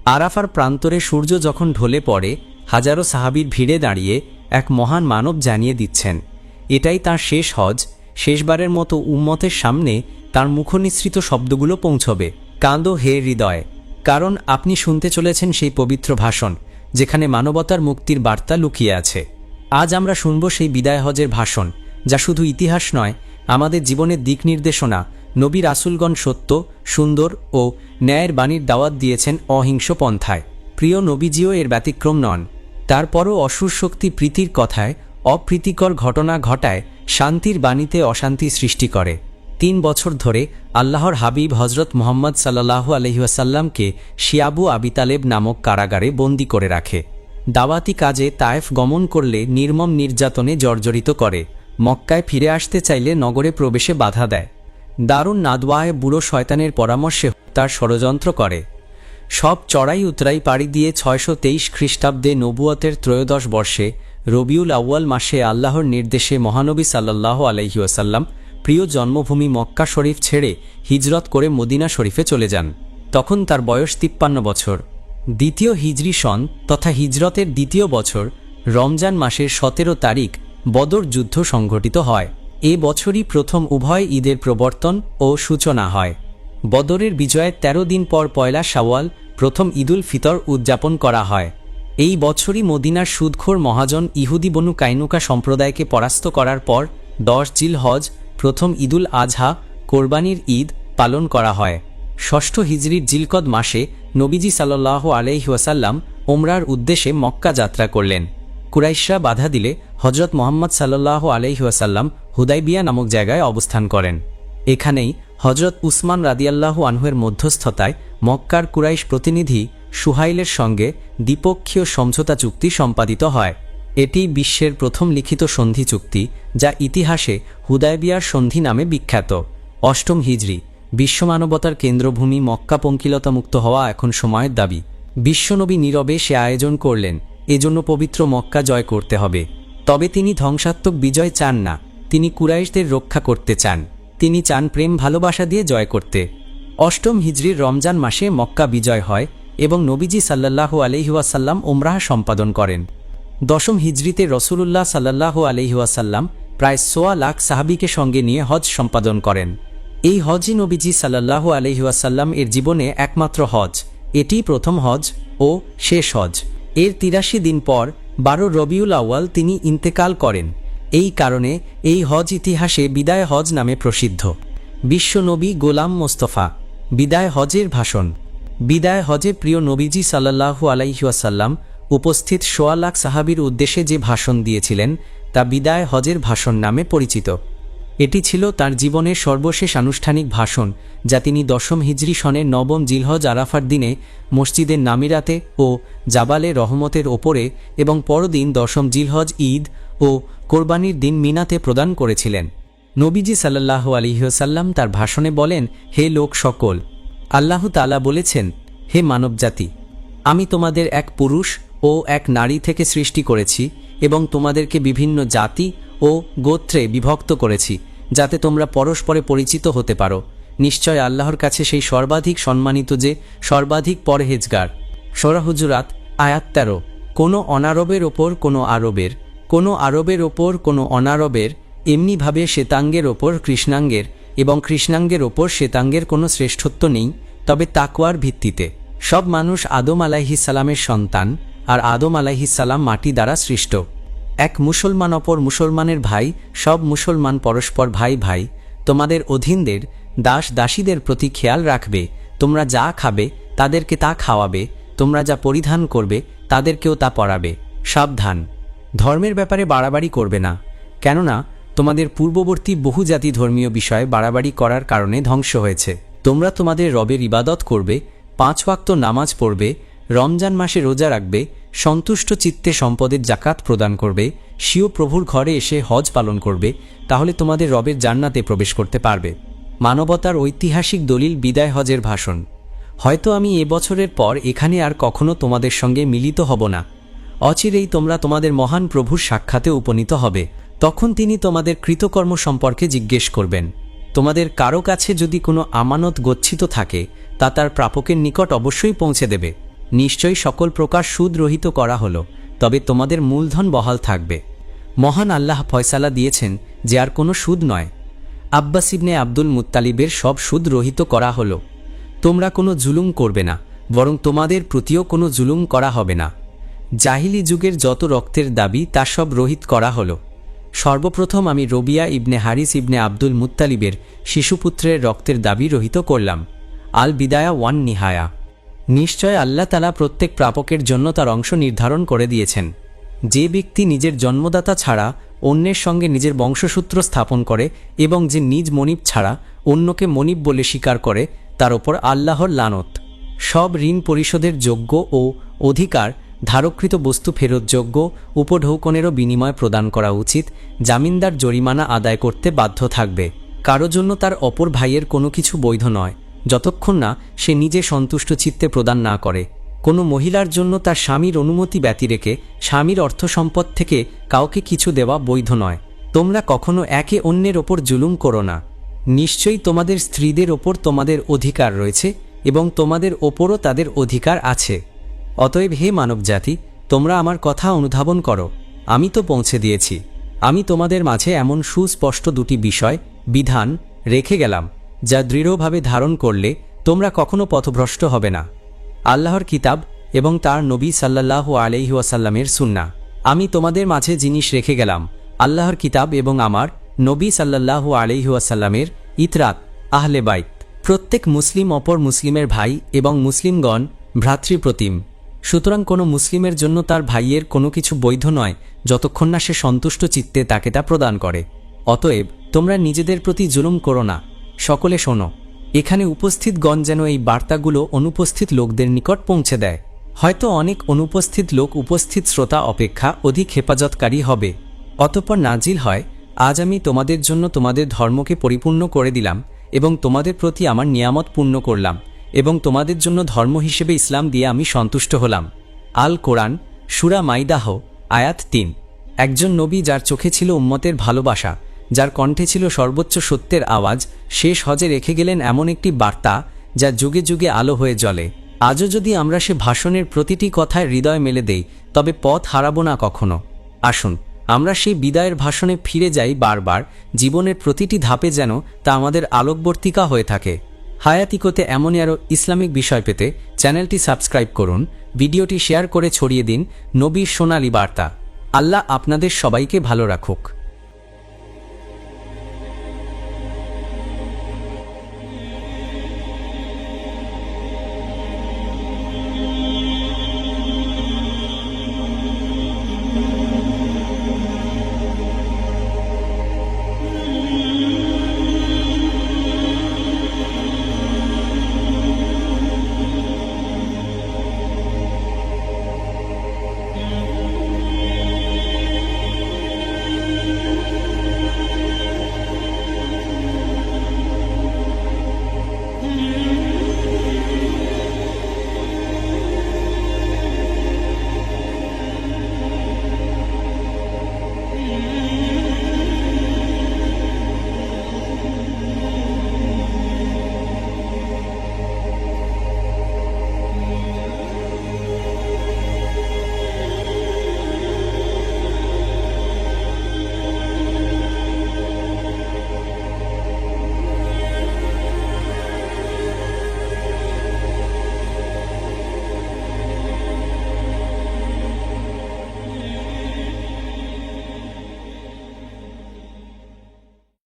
আরাফার প্রান্তরে সূর্য যখন ঢলে পড়ে, হাজারো সাহাবীর ভিড়ে দাঁড়িয়ে এক মহান মানব জানিয়ে দিচ্ছেন এটাই তার শেষ হজ। শেষবারের মতো উম্মতের সামনে তার মুখনিসৃত শব্দগুলো পৌঁছবে, কাঁদো হে হৃদয়, কারণ আপনি শুনতে চলেছেন সেই পবিত্র ভাষণ যেখানে মানবতার মুক্তির বার্তা লুকিয়ে আছে। আজ আমরা শুনব সেই বিদায় হজের ভাষণ, যা শুধু ইতিহাস নয়, আমাদের জীবনের দিক নির্দেশনা। নবী রাসূলগণ সত্য, সুন্দর ও ন্যায়ের বাণীর দাওয়াত দিয়েছেন অহিংস পন্থায়। প্রিয় নবীজিও এর ব্যতিক্রম নন। তারপরও অসুর শক্তি প্রীতির কথায় অপ্রীতিকর ঘটনা ঘটায়, শান্তির বাণীতে অশান্তি সৃষ্টি করে। 3 বছর ধরে আল্লাহর হাবিব হজরত মুহাম্মদ সাল্লাল্লাহু আলাইহি ওয়াসাল্লামকে শিয়াবু আবি তালেব নামক কারাগারে বন্দী করে রাখে। দাওয়াতি কাজে তায়েফ গমন করলে নির্মম নির্যাতনে জর্জরিত করে। মক্কায় ফিরে আসতে চাইলে নগরে প্রবেশে বাধা দেয়। দারুন নাদওয়ায় বুড়ো শয়তানের পরামর্শে তার ষড়যন্ত্র করে। সব চড়াই উতরাই পাড়ি দিয়ে 623 খ্রিস্টাব্দে নবুয়তের 13 বর্ষে রবিউল আউয়াল মাসে আল্লাহর নির্দেশে মহানবী সাল্লাল্লাহু আলাইহি ওয়াসাল্লাম প্রিয় জন্মভূমি মক্কা শরীফ ছেড়ে হিজরত করে মদিনা শরীফে চলে যান। তখন তার বয়স 53 বছর। দ্বিতীয় হিজরি সন তথা হিজরতের দ্বিতীয় বছর রমজান মাসের 17 তারিখ বদর যুদ্ধ সংঘটিত হয়। এ বছরই প্রথম উভয় ঈদের প্রবর্তন ও সূচনা হয়। বদরের বিজয়ের 13 দিন পর পয়লা শাওয়াল প্রথম ঈদুল ফিতর উদযাপন করা হয়। এই বছরই মদিনার সুদখোর মহাজন ইহুদি বনু কাইনুকা সম্প্রদায়কে পরাস্ত করার পর 10 জিলহজ প্রথম ঈদুল আজহা কোরবানির ঈদ পালন করা হয়। ষষ্ঠ হিজরির জিলকদ মাসে নবীজি সাল্লাল্লাহু আলাইহি ওয়াসাল্লাম ওমরার উদ্দেশ্যে মক্কা যাত্রা করলেন। কুরাইশরা বাধা দিলে হজরত মুহাম্মদ সাল্লাল্লাহু আলাইহি ওয়াসাল্লাম হুদাইবিয়া নামক জায়গায় অবস্থান করেন। এখানেই হজরত উসমান রাদিয়াল্লাহু আনহুর মধ্যস্থতায় মক্কার কুরাইশ প্রতিনিধি সুহাইলের সঙ্গে দ্বিপক্ষীয় সমঝোতা চুক্তি সম্পাদিত হয়। এটি বিশ্বের প্রথম লিখিত সন্ধি চুক্তি, যা ইতিহাসে হুদাইবিয়ার সন্ধি নামে বিখ্যাত। অষ্টম হিজরি বিশ্বমানবতার কেন্দ্রভূমি মক্কা পঙ্কিলতামুক্ত হওয়া এখন সময়ের দাবি। বিশ্বনবী নীরবে সে আয়োজন করলেন, এজন্য পবিত্র মক্কা জয় করতে হবে। তবে তিনি ধ্বংসাত্মক বিজয় চান না, তিনি কুরাইশদের রক্ষা করতে চান। তিনি চান প্রেম ভালোবাসা দিয়ে জয় করতে। অষ্টম হিজরির রমজান মাসে মক্কা বিজয় হয় এবং নবীজি সাল্লাল্লাহু আলাইহি ওয়াসাল্লাম ওমরাহ সম্পাদন করেন। দশম হিজরিতে রসুলুল্লাহ সাল্লাল্লাহু আলাইহি ওয়াসাল্লাম প্রায় 1.25 লাখ সাহাবীকে সঙ্গে নিয়ে হজ সম্পাদন করেন। এই হজই নবীজি সাল্লাল্লাহু আলাইহি ওয়াসাল্লাম এর জীবনে একমাত্র হজ। এটি প্রথম হজ ও শেষ হজ। এর 83 দিন পর 12 রবিউল আউয়াল তিনি ইন্তেকাল করেন। এই কারণে এই হজ ইতিহাসে বিদায় হজ নামে প্রসিদ্ধ। বিশ্বনবী গোলাম মোস্তফা বিদায় হজের ভাষণ। বিদায় হজে প্রিয় নবীজি সাল্লাল্লাহু আলাইহি ওয়াসাল্লাম উপস্থিত 1.25 লাখ সাহাবীর উদ্দেশ্যে যে ভাষণ দিয়েছিলেন তা বিদায় হজের ভাষণ নামে পরিচিত। এটি ছিল তার জীবনের সর্বশেষ আনুষ্ঠানিক ভাষণ, যা তিনি 10ম হিজরি সনের 9ম জিলহজ আরাফার দিনে মসজিদের নামিরাতে ও জাবালে রহমতের ওপরে এবং পরদিন 10ম জিলহজ ঈদ ও কোরবানির দিন মিনাতে প্রদান করেছিলেন। নবীজি সাল্লাল্লাহু আলাইহি ওয়াসাল্লাম তার ভাষণে বলেন, হে লোক সকল, আল্লাহ তাআলা বলেছেন, হে মানবজাতি, আমি তোমাদের এক পুরুষ ও এক নারী থেকে সৃষ্টি করেছি এবং তোমাদেরকে বিভিন্ন জাতি ও গোত্রে বিভক্ত করেছি, যাতে তোমরা পরস্পরে পরিচিত হতে পারো। নিশ্চয় আল্লাহর কাছে সেই সর্বাধিক সম্মানিত যে সর্বাধিক পরহেজগার। সূরা হুজুরাত আয়াত 13। কোনো অনারবের ওপর কোনো আরবের, কোনো আরবের ওপর কোনো অনারবের, এমনিভাবে শ্বেতাঙ্গের ওপর কৃষ্ণাঙ্গের এবং কৃষ্ণাঙ্গের ওপর শ্বেতাঙ্গের কোনো শ্রেষ্ঠত্ব নেই, তবে তাকওয়ার ভিত্তিতে। সব মানুষ আদম আলাইহিস সালামের সন্তান, আর আদম আলাইহিস সালাম মাটি দ্বারা সৃষ্ট। এক মুসলমান অপর মুসলমানের ভাই, সব মুসলমান পরস্পর ভাই ভাই। তোমাদের অধীনদের দাস দাসীদের প্রতি খেয়াল রাখবে। তোমরা যা খাবে তাদেরকে তা খাওয়াবে, তোমরা যা পরিধান করবে তাদেরকেও তা পরাবে। সাবধান, ধর্মের ব্যাপারে বাড়াবাড়ি করবে না, কেননা তোমাদের পূর্ববর্তী বহু জাতি ধর্মীয় বিষয়ে বাড়াবাড়ি করার কারণে ধ্বংস হয়েছে। তোমরা তোমাদের রবের ইবাদত করবে, 5 ওয়াক্ত নামাজ পড়বে, রমজান মাসে রোজা রাখবে, সন্তুষ্ট চিত্তে সম্পদের জাকাত প্রদান করবে, স্বীয় প্রভুর ঘরে এসে হজ পালন করবে, তাহলে তোমাদের রবের জান্নাতে প্রবেশ করতে পারবে। মানবতার ঐতিহাসিক দলিল বিদায় হজের ভাষণ। হয়তো আমি এবছরের পর এখানে আর কখনো তোমাদের সঙ্গে মিলিত হব না। অচিরেই তোমরা তোমাদের মহান প্রভুর সাক্ষাতে উপনীত হবে। তখন তিনি তোমাদের কৃতকর্ম সম্পর্কে জিজ্ঞেস করবেন। তোমাদের কারো কাছে যদি কোনো আমানত গচ্ছিত থাকে, তা তার প্রাপকের নিকট অবশ্যই পৌঁছে দেবে। নিশ্চয়ই সকল প্রকার সুদ রহিত করা হলো, তবে তোমাদের মূলধন বহাল থাকবে। মহান আল্লাহ ফয়সালা দিয়েছেন যে আর কোনো সুদ নয়। আব্বাস ইবনে আব্দুল মুত্তালিবের সব সুদ রহিত করা হলো। তোমরা কোনো জুলুম করবে না, বরং তোমাদের প্রতিও কোনো জুলুম করা হবে না। জাহিলি যুগের যত রক্তের দাবি তা সব রহিত করা হলো। সর্বপ্রথম আমি রবিয়া ইবনে হারিস ইবনে আব্দুল মুত্তালিবের শিশুপুত্রের রক্তের দাবি রহিত করলাম। আল বিদায়া ওয়ান নিহায়া। নিশ্চয় আল্লাহ তাআলা প্রত্যেক প্রাপকের জন্য তার অংশ নির্ধারণ করে দিয়েছেন। যে ব্যক্তি নিজের জন্মদাতা ছাড়া অন্যের সঙ্গে নিজের বংশসূত্র স্থাপন করে এবং যে নিজ মনিব ছাড়া অন্যকে মনিব বলে স্বীকার করে, তার ওপর আল্লাহর লানত। সব ঋণ পরিশোধের যোগ্য ও অধিকার ধারকৃত বস্তু ফেরতযোগ্য উপঢৌকনেরও বিনিময় প্রদান করা উচিত। জামিনদার জরিমানা আদায় করতে বাধ্য থাকবে। কারো জন্য তার অপর ভাইয়ের কোনো কিছু বৈধ নয় যতক্ষণ না সে নিজে সন্তুষ্ট চিত্তে প্রদান না করে। কোনো মহিলার জন্য তার স্বামীর অনুমতি ব্যতি রেখে স্বামীর অর্থসম্পদ থেকে কাউকে কিছু দেওয়া বৈধ নয়। তোমরা কখনো একে অন্যের ওপর জুলুম করো না। নিশ্চয়ই তোমাদের স্ত্রীদের ওপর তোমাদের অধিকার রয়েছে এবং তোমাদের ওপরও তাদের অধিকার আছে। অতএব হে মানবজাতি, তোমরা আমার কথা অনুধাবন করো। আমি তো পৌঁছে দিয়েছি। আমি তোমাদের মাঝে এমন সুস্পষ্ট দুটি বিষয় বিধান রেখে গেলাম যা দৃঢ়ভাবে ধারণ করলে তোমরা কখনো পথভ্রষ্ট হবে না। আল্লাহর কিতাব এবং তার নবী সাল্লাল্লাহু আলাইহি ওয়াসাল্লামের সুন্নাহ। আমি তোমাদের মাঝে জিনিস রেখে গেলাম আল্লাহর কিতাব এবং আমার নবী সাল্লাল্লাহু আলাইহি ওয়াসাল্লামের ইতরাত আহলে বাইত। প্রত্যেক মুসলিম অপর মুসলিমের ভাই এবং মুসলিমগণ ভ্রাতৃপ্রতিম। সুতরাং কোনো মুসলিমের জন্য তার ভাইয়ের কোনো কিছু বৈধ নয় যতক্ষণ না সে সন্তুষ্ট চিত্তে তাকে তা প্রদান করে। অতএব তোমরা নিজেদের প্রতি জুলুম করো না। সকলে শোনো। এখানে উপস্থিতগণ যেন এই বার্তাগুলো অনুপস্থিত লোকদের নিকট পৌঁছে দেয়। হয়তো অনেক অনুপস্থিত লোক উপস্থিত শ্রোতা অপেক্ষা অধিক হেফাজতকারী হবে। অতঃপর নাজিল হয়, আজ আমি তোমাদের জন্য তোমাদের ধর্মকে পরিপূর্ণ করে দিলাম এবং তোমাদের প্রতি আমার নিয়ামত পূর্ণ করলাম এবং তোমাদের জন্য ধর্ম হিসেবে ইসলাম দিয়ে আমি সন্তুষ্ট হলাম। আল কোরআন সূরা মাইদাহ আয়াত ৩। একজন নবী যার চোখে ছিল উম্মতের ভালোবাসা, যার কণ্ঠে ছিল সর্বোচ্চ সত্যের আওয়াজ, শেষ হজে রেখে গেলেন এমন একটি বার্তা যা যুগে যুগে আলো হয়ে জ্বলে। আজও যদি আমরা সে ভাষণের প্রতিটি কথায় হৃদয় মেলে দেই, তবে পথ হারাবো না কখনো। আসুন আমরা সেই বিদায়ের ভাষণে ফিরে যাই বারবার। জীবনের প্রতিটি ধাপে যেন তা আমাদের আলোকবর্তিকা হয়ে থাকে। হায়াতিকোতে এমনই আরও ইসলামিক বিষয় পেতে চ্যানেলটি সাবস্ক্রাইব করুন, ভিডিওটি শেয়ার করে ছড়িয়ে দিন নবীর সোনালী বার্তা। আল্লাহ আপনাদের সবাইকে ভালো রাখুক।